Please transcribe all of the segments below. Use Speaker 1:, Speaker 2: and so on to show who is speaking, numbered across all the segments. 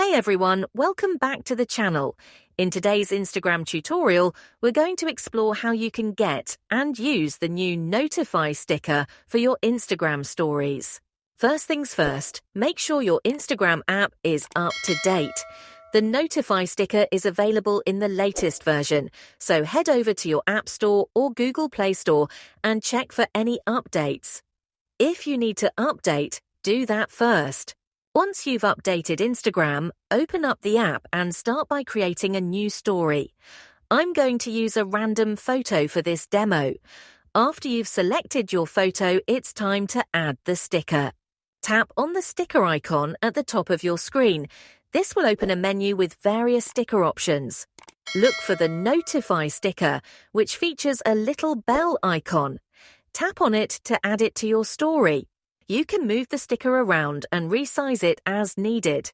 Speaker 1: Hi everyone, welcome back to the channel. In today's Instagram tutorial, we're going to explore how you can get and use the new Notify sticker for your Instagram stories. First things first, make sure your Instagram app is up to date. The Notify sticker is available in the latest version, so head over to your App Store or Google Play Store and check for any updates. If you need to update, do that first. Once you've updated Instagram, open up the app and start by creating a new story. I'm going to use a random photo for this demo. After you've selected your photo, it's time to add the sticker. Tap on the sticker icon at the top of your screen. This will open a menu with various sticker options. Look for the Notify sticker, which features a little bell icon. Tap on it to add it to your story. You can move the sticker around and resize it as needed.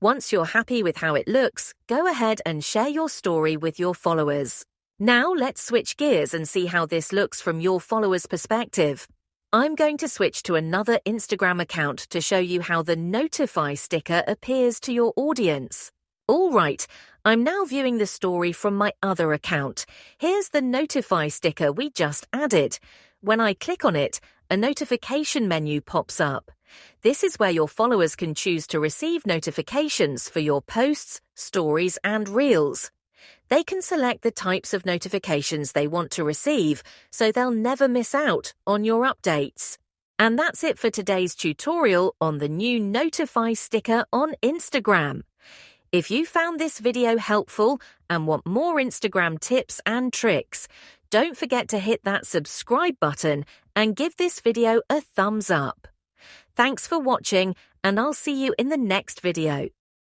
Speaker 1: Once you're happy with how it looks, go ahead and share your story with your followers. Now let's switch gears and see how this looks from your followers' perspective. I'm going to switch to another Instagram account to show you how the Notify sticker appears to your audience. All right, I'm now viewing the story from my other account. Here's the Notify sticker we just added. When I click on it, a notification menu pops up. This is where your followers can choose to receive notifications for your posts, stories, and reels. They can select the types of notifications they want to receive, so they'll never miss out on your updates. And that's it for today's tutorial on the new Notify sticker on Instagram. If you found this video helpful and want more Instagram tips and tricks, don't forget to hit that subscribe button and give this video a thumbs up. Thanks for watching, and I'll see you in the next video.